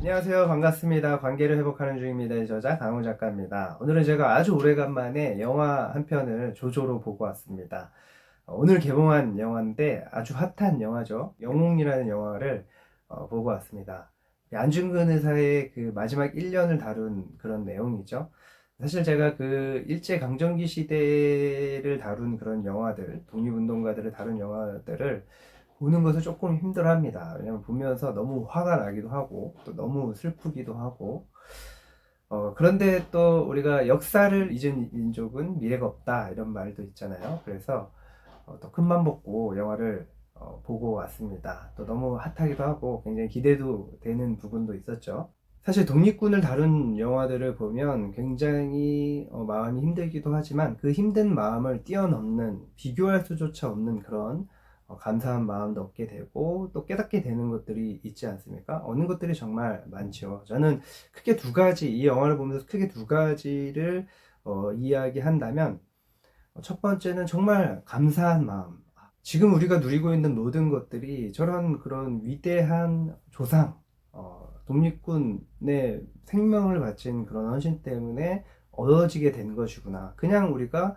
안녕하세요. 반갑습니다. 관계를 회복하는 중입니다의 저자 강훈 작가입니다. 오늘은 제가 아주 오래간만에 영화 한 편을 조조로 보고 왔습니다. 오늘 개봉한 영화인데 아주 핫한 영화죠. 영웅이라는 영화를 보고 왔습니다. 안중근 의사의 그 마지막 1년을 다룬 그런 내용이죠. 사실 제가 그 일제강점기 시대를 다룬 그런 영화들, 독립운동가들을 다룬 영화들을 보는 것을 조금 힘들어합니다. 왜냐면 보면서 너무 화가 나기도 하고 또 너무 슬프기도 하고 그런데 또 우리가 역사를 잊은 민족은 미래가 없다 이런 말도 있잖아요. 그래서 또 큰맘 먹고 영화를 보고 왔습니다. 또 너무 핫하기도 하고 굉장히 기대도 되는 부분도 있었죠. 사실 독립군을 다룬 영화들을 보면 굉장히 마음이 힘들기도 하지만 그 힘든 마음을 뛰어넘는 비교할 수조차 없는 그런 감사한 마음도 얻게 되고 또 깨닫게 되는 것들이 있지 않습니까? 얻는 것들이 정말 많죠. 저는 크게 두 가지, 이 영화를 보면서 크게 두 가지를 이야기한다면 첫 번째는 정말 감사한 마음. 지금 우리가 누리고 있는 모든 것들이 저런 그런 위대한 조상, 독립군의 생명을 바친 그런 헌신 때문에 얻어지게 된 것이구나. 그냥 우리가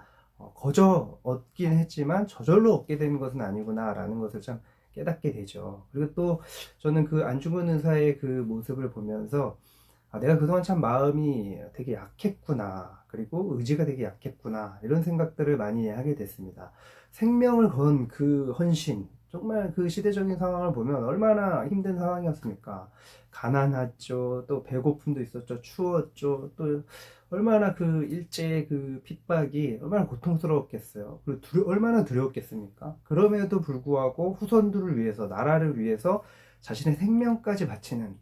거저 얻긴 했지만 저절로 얻게 된 것은 아니구나 라는 것을 참 깨닫게 되죠. 그리고 또 저는 그 안중근 의사의 그 모습을 보면서 내가 그동안 참 마음이 되게 약했구나. 그리고 의지가 되게 약했구나. 이런 생각들을 많이 하게 됐습니다. 생명을 건 그 헌신. 정말 그 시대적인 상황을 보면 얼마나 힘든 상황이었습니까? 가난했죠. 또 배고픔도 있었죠. 추웠죠. 또 얼마나 그 일제의 그 핍박이 얼마나 고통스러웠겠어요. 그리고 얼마나 두려웠겠습니까? 그럼에도 불구하고 후손들을 위해서, 나라를 위해서 자신의 생명까지 바치는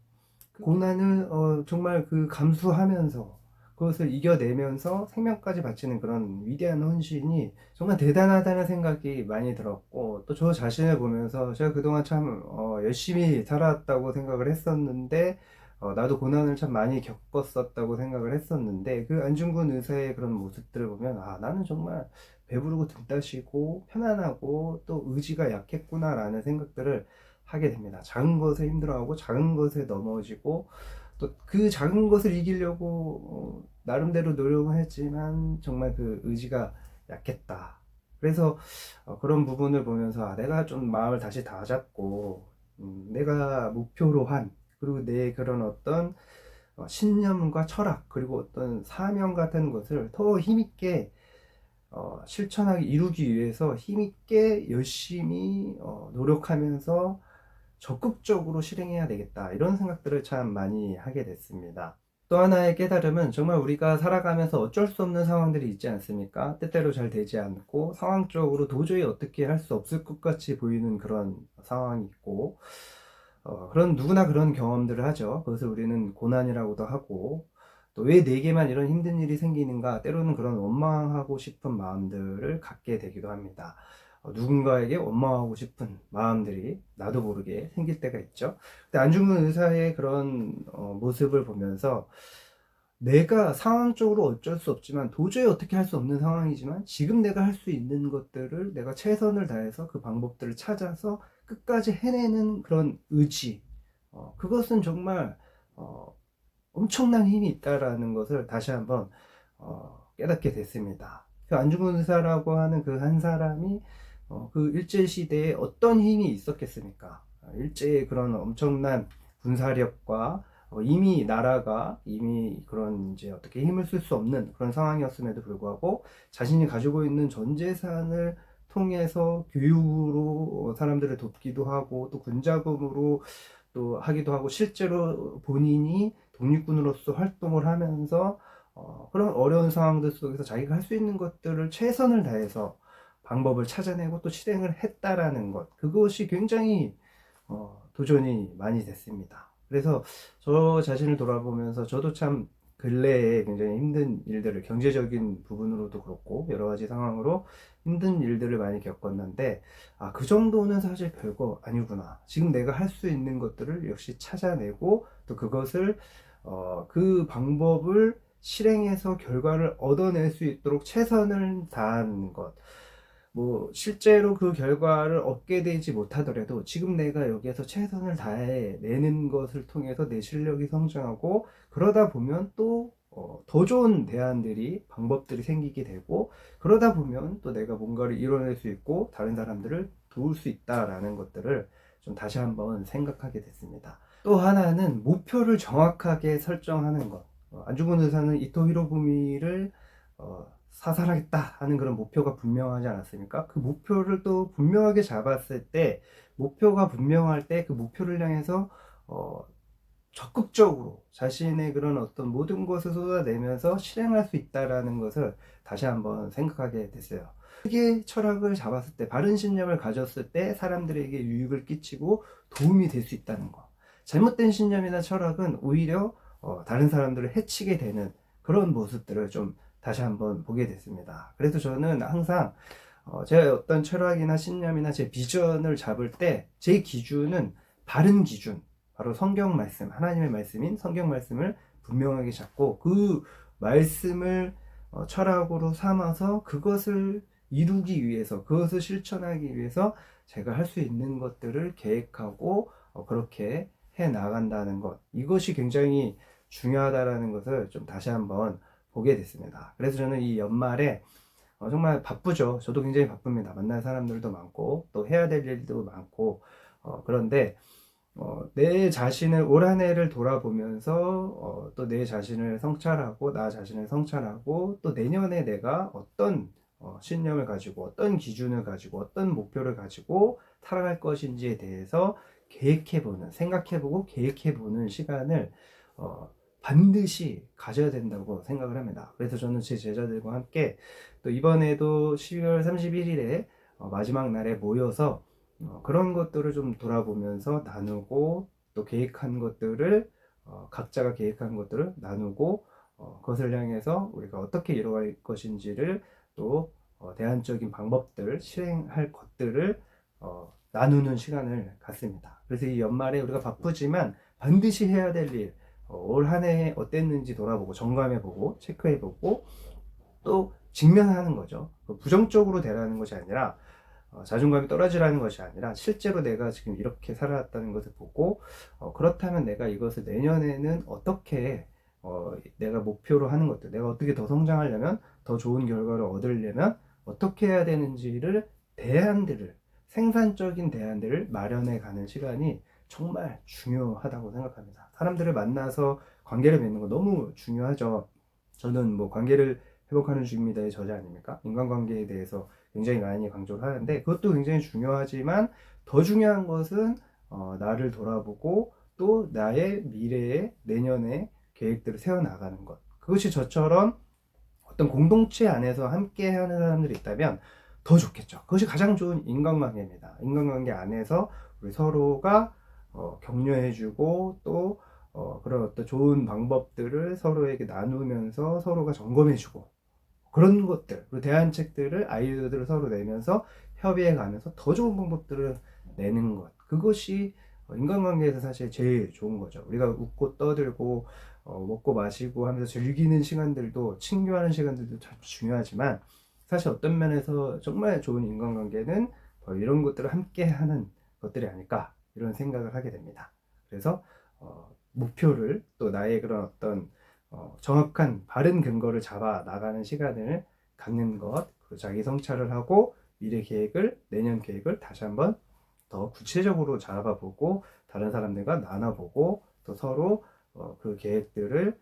고난을 정말 그 감수하면서 그것을 이겨내면서 생명까지 바치는 그런 위대한 헌신이 정말 대단하다는 생각이 많이 들었고 또 저 자신을 보면서 제가 그동안 참 열심히 살았다고 생각을 했었는데 나도 고난을 참 많이 겪었었다고 생각을 했었는데 그 안중근 의사의 그런 모습들을 보면 나는 정말 배부르고 등 따시고 편안하고 또 의지가 약했구나라는 생각들을 하게 됩니다. 작은 것에 힘들어하고 작은 것에 넘어지고 또 그 작은 것을 이기려고 나름대로 노력은 했지만 정말 그 의지가 약했다. 그래서 그런 부분을 보면서 내가 좀 마음을 다시 다잡고 내가 목표로 한 그리고 내 그런 어떤 신념과 철학 그리고 어떤 사명 같은 것을 더 힘있게 실천하기 이루기 위해서 힘있게 열심히 노력하면서 적극적으로 실행해야 되겠다 이런 생각들을 참 많이 하게 됐습니다. 또 하나의 깨달음은 정말 우리가 살아가면서 어쩔 수 없는 상황들이 있지 않습니까? 뜻대로 잘 되지 않고 상황적으로 도저히 어떻게 할 수 없을 것 같이 보이는 그런 상황이 있고 그런 누구나 그런 경험들을 하죠. 그것을 우리는 고난이라고도 하고 또 왜 내게만 이런 힘든 일이 생기는가 때로는 그런 원망하고 싶은 마음들을 갖게 되기도 합니다. 누군가에게 원망하고 싶은 마음들이 나도 모르게 생길 때가 있죠. 근데 안중근 의사의 그런 모습을 보면서 내가 상황적으로 어쩔 수 없지만 도저히 어떻게 할 수 없는 상황이지만 지금 내가 할 수 있는 것들을 내가 최선을 다해서 그 방법들을 찾아서 끝까지 해내는 그런 의지 그것은 정말 어, 엄청난 힘이 있다라는 것을 다시 한번 깨닫게 됐습니다. 그 안중근 의사라고 하는 그 한 사람이 그 일제 시대에 어떤 힘이 있었겠습니까? 일제의 그런 엄청난 군사력과 이미 나라가 이미 그런 이제 어떻게 힘을 쓸 수 없는 그런 상황이었음에도 불구하고 자신이 가지고 있는 전 재산을 통해서 교육으로 사람들을 돕기도 하고 또 군자금으로 또 하기도 하고 실제로 본인이 독립군으로서 활동을 하면서 그런 어려운 상황들 속에서 자기가 할 수 있는 것들을 최선을 다해서 방법을 찾아내고 또 실행을 했다라는 것 그것이 굉장히 도전이 많이 됐습니다. 그래서 저 자신을 돌아보면서 저도 참 근래에 굉장히 힘든 일들을 경제적인 부분으로도 그렇고 여러 가지 상황으로 힘든 일들을 많이 겪었는데 그 정도는 사실 별거 아니구나. 지금 내가 할 수 있는 것들을 역시 찾아내고 또 그것을 그 방법을 실행해서 결과를 얻어낼 수 있도록 최선을 다하는 것. 뭐 실제로 그 결과를 얻게 되지 못하더라도 지금 내가 여기에서 최선을 다해 내는 것을 통해서 내 실력이 성장하고, 그러다 보면 또 더 좋은 대안들이, 방법들이 생기게 되고, 그러다 보면 또 내가 뭔가를 이뤄낼 수 있고 다른 사람들을 도울 수 있다라는 것들을 좀 다시 한번 생각하게 됐습니다. 또 하나는 목표를 정확하게 설정하는 것. 안중근 의사는 이토 히로부미를 사살하겠다 하는 그런 목표가 분명하지 않았습니까? 그 목표를 또 분명하게 잡았을 때, 목표가 분명할 때 그 목표를 향해서 어, 적극적으로 자신의 그런 어떤 모든 것을 쏟아내면서 실행할 수 있다라는 것을 다시 한번 생각하게 됐어요. 크게 철학을 잡았을 때, 바른 신념을 가졌을 때 사람들에게 유익을 끼치고 도움이 될 수 있다는 것. 잘못된 신념이나 철학은 오히려 다른 사람들을 해치게 되는 그런 모습들을 좀 다시 한번 보게 됐습니다. 그래서 저는 항상 제가 어떤 철학이나 신념이나 제 비전을 잡을 때 제 기준은 바른 기준, 바로 성경 말씀, 하나님의 말씀인 성경 말씀을 분명하게 잡고, 그 말씀을 철학으로 삼아서 그것을 이루기 위해서, 그것을 실천하기 위해서 제가 할 수 있는 것들을 계획하고 그렇게 해 나간다는 것, 이것이 굉장히 중요하다라는 것을 좀 다시 한번 보게 됐습니다. 그래서 저는 이 연말에 정말 바쁘죠. 저도 굉장히 바쁩니다. 만날 사람들도 많고 또 해야 될 일도 많고, 그런데 내 자신을, 올 한 해를 돌아보면서 또 내 자신을 성찰하고, 나 자신을 성찰하고, 또 내년에 내가 어떤 신념을 가지고, 어떤 기준을 가지고, 어떤 목표를 가지고 살아갈 것인지에 대해서 계획해보는, 생각해보고 계획해보는 시간을 반드시 가져야 된다고 생각을 합니다. 그래서 저는 제 제자들과 함께 또 이번에도 12월 31일에 마지막 날에 모여서 그런 것들을 좀 돌아보면서 나누고, 또 계획한 것들을 각자가 계획한 것들을 나누고, 그것을 향해서 우리가 어떻게 이뤄갈 것인지를, 또 대안적인 방법들, 실행할 것들을 나누는 시간을 갖습니다. 그래서 이 연말에 우리가 바쁘지만 반드시 해야 될 일, 올 한 해 어땠는지 돌아보고 점검해보고 체크해보고 또 직면하는 거죠. 부정적으로 대라는 것이 아니라, 자존감이 떨어지라는 것이 아니라 실제로 내가 지금 이렇게 살아왔다는 것을 보고, 그렇다면 내가 이것을 내년에는 어떻게, 내가 목표로 하는 것들, 내가 어떻게 더 성장하려면, 더 좋은 결과를 얻으려면 어떻게 해야 되는지를, 대안들을, 생산적인 대안들을 마련해 가는 시간이 정말 중요하다고 생각합니다. 사람들을 만나서 관계를 맺는 거 너무 중요하죠. 저는 뭐 관계를 회복하는 중입니다의 저자 아닙니까? 인간관계에 대해서 굉장히 많이 강조를 하는데, 그것도 굉장히 중요하지만 더 중요한 것은 나를 돌아보고 또 나의 미래에, 내년에 계획들을 세워나가는 것. 그것이 저처럼 어떤 공동체 안에서 함께 하는 사람들이 있다면 더 좋겠죠. 그것이 가장 좋은 인간관계입니다. 인간관계 안에서 우리 서로가 격려해주고, 또 그런 어떤 좋은 방법들을 서로에게 나누면서 서로가 점검해주고, 그런 것들, 그리고 대안책들을, 아이디어들을 서로 내면서 협의해 가면서 더 좋은 방법들을 내는 것, 그것이 인간관계에서 사실 제일 좋은 거죠. 우리가 웃고 떠들고 먹고 마시고 하면서 즐기는 시간들도, 친교하는 시간들도 참 중요하지만, 사실 어떤 면에서 정말 좋은 인간관계는 이런 것들을 함께 하는 것들이 아닐까, 이런 생각을 하게 됩니다. 그래서 목표를, 또 나의 그런 어떤 정확한 바른 근거를 잡아 나가는 시간을 갖는 것, 그리고 자기 성찰을 하고 미래 계획을, 내년 계획을 다시 한번 더 구체적으로 잡아보고 다른 사람들과 나눠보고, 또 서로 그 계획들을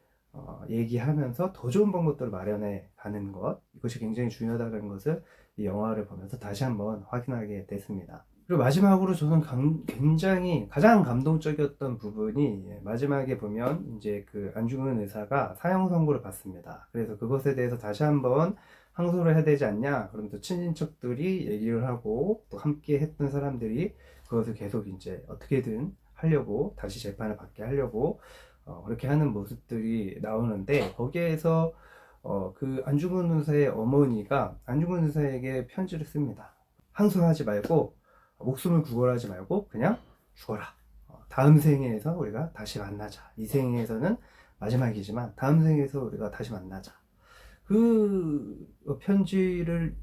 얘기하면서 더 좋은 방법들을 마련해 가는 것, 이것이 굉장히 중요하다는 것을 이 영화를 보면서 다시 한번 확인하게 됐습니다. 그리고 마지막으로 저는 굉장히 가장 감동적이었던 부분이, 마지막에 보면 이제 그 안중근 의사가 사형 선고를 받습니다. 그래서 그것에 대해서 다시 한번 항소를 해야 되지 않냐, 그럼 또 친인척들이 얘기를 하고, 또 함께 했던 사람들이 그것을 계속 이제 어떻게든 하려고, 다시 재판을 받게 하려고 그렇게 하는 모습들이 나오는데, 거기에서 그 안중근 의사의 어머니가 안중근 의사에게 편지를 씁니다. 항소하지 말고, 목숨을 구걸하지 말고 그냥 죽어라. 다음 생에서 우리가 다시 만나자. 이 생에서는 마지막이지만 다음 생에서 우리가 다시 만나자. 그 편지를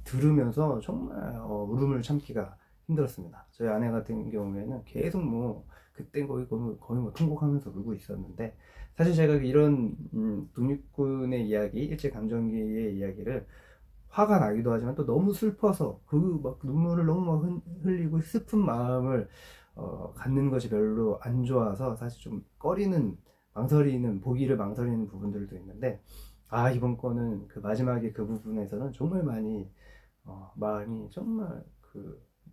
들으면서 정말 울음을 참기가 힘들었습니다. 저희 아내 같은 경우에는 계속 뭐 그때 거의 뭐 통곡하면서 울고 있었는데, 사실 제가 이런 독립군의 이야기, 일제감정기의 이야기를 화가 나기도 하지만 또 너무 슬퍼서 그 막 눈물을 너무 막 흘리고 슬픈 마음을 갖는 것이 별로 안 좋아서 사실 좀 망설이는, 보기를 망설이는 부분들도 있는데, 이번 거는 그 마지막에 그 부분에서는 정말 많이 마음이 정말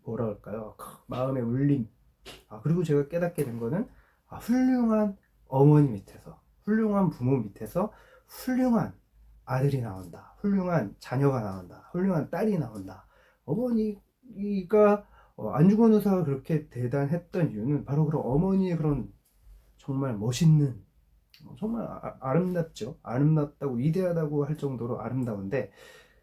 뭐라 할까요? 마음의 울림. 그리고 제가 깨닫게 된 거는, 훌륭한 어머니 밑에서, 훌륭한 부모 밑에서 훌륭한 아들이 나온다. 훌륭한 자녀가 나온다. 훌륭한 딸이 나온다. 어머니가 안중근 의사가 그렇게 대단했던 이유는 바로 그런 어머니의 그런 정말 멋있는, 정말 아름답죠. 아름답다고, 위대하다고 할 정도로 아름다운데,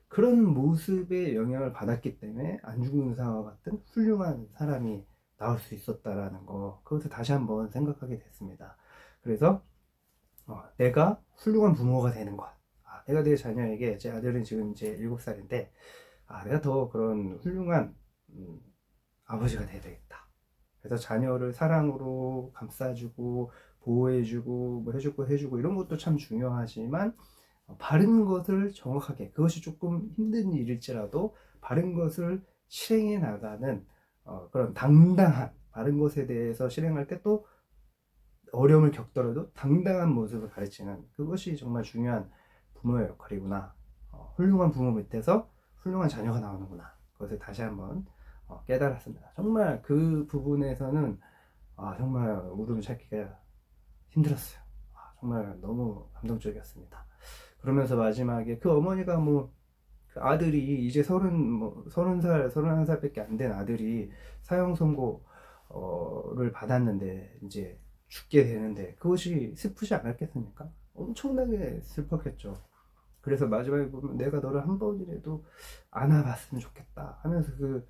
그런 모습에 영향을 받았기 때문에 안중근 의사와 같은 훌륭한 사람이 나올 수 있었다라는 거, 그것을 다시 한번 생각하게 됐습니다. 그래서 내가 훌륭한 부모가 되는 것, 내가 내 자녀에게, 제 아들은 지금 이제 7살인데 내가 더 그런 훌륭한 아버지가 돼야 되겠다. 그래서 자녀를 사랑으로 감싸주고 보호해주고 뭐 해주고 이런 것도 참 중요하지만, 바른 것을 정확하게, 그것이 조금 힘든 일일지라도 바른 것을 실행해 나가는 그런 당당한, 바른 것에 대해서 실행할 때 또 어려움을 겪더라도 당당한 모습을 가르치는, 그것이 정말 중요한 부모의 역할이구나. 훌륭한 부모 밑에서 훌륭한 자녀가 나오는구나. 그것을 다시 한번 깨달았습니다. 정말 그 부분에서는 정말 울음을 참기가 힘들었어요. 정말 너무 감동적이었습니다. 그러면서 마지막에 그 어머니가 그 아들이 이제 30살, 31살밖에 안 된 아들이 사형 선고를 받았는데 이제 죽게 되는데, 그것이 슬프지 않았겠습니까? 엄청나게 슬펐겠죠. 그래서 마지막에 보면 내가 너를 한 번이라도 안아봤으면 좋겠다 하면서 그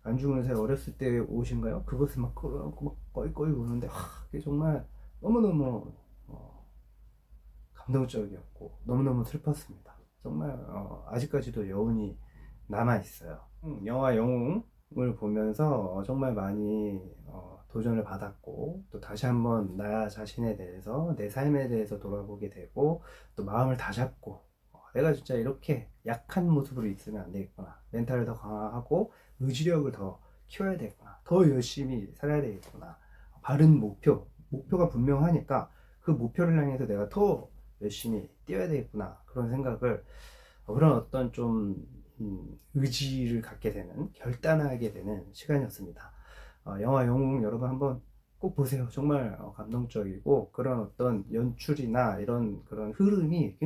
안중근 의사 어렸을 때 옷인가요? 그것을 막 끌어안고 막 꺼이꺼이 우는데, 그게 정말 너무너무 감동적이었고 너무너무 슬펐습니다. 정말 아직까지도 여운이 남아있어요. 영화 영웅을 보면서 정말 많이 도전을 받았고, 또 다시 한번 나 자신에 대해서, 내 삶에 대해서 돌아보게 되고, 또 마음을 다잡고, 내가 진짜 이렇게 약한 모습으로 있으면 안 되겠구나, 멘탈을 더 강화하고 의지력을 더 키워야 되겠구나, 더 열심히 살아야 되겠구나, 바른 목표가 분명하니까 그 목표를 향해서 내가 더 열심히 뛰어야 되겠구나, 그런 생각을, 그런 어떤 좀 의지를 갖게 되는, 결단하게 되는 시간이었습니다. 영화 영웅 여러분 한번 꼭 보세요. 정말 감동적이고, 그런 어떤 연출이나 이런 그런 흐름이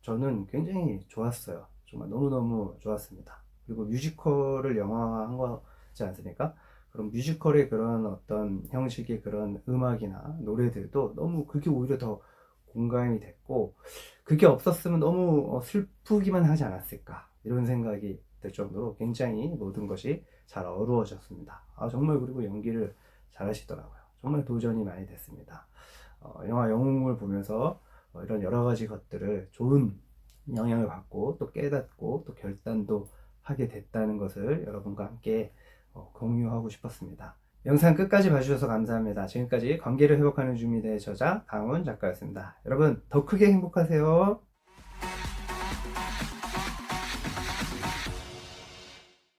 저는 굉장히 좋았어요. 정말 너무너무 좋았습니다. 그리고 뮤지컬을 영화화한 거지 않습니까? 그런 뮤지컬의 그런 어떤 형식의 그런 음악이나 노래들도 너무, 그게 오히려 더 공감이 됐고, 그게 없었으면 너무 슬프기만 하지 않았을까, 이런 생각이 들 정도로 굉장히 모든 것이 잘 어우러졌습니다. 정말, 그리고 연기를 잘하시더라고요. 정말 도전이 많이 됐습니다. 영화 영웅을 보면서 이런 여러 가지 것들을, 좋은 영향을 받고 또 깨닫고 또 결단도 하게 됐다는 것을 여러분과 함께 공유하고 싶었습니다. 영상 끝까지 봐주셔서 감사합니다. 지금까지 관계를 회복하는 주민의 저자 강훈 작가였습니다. 여러분 더 크게 행복하세요.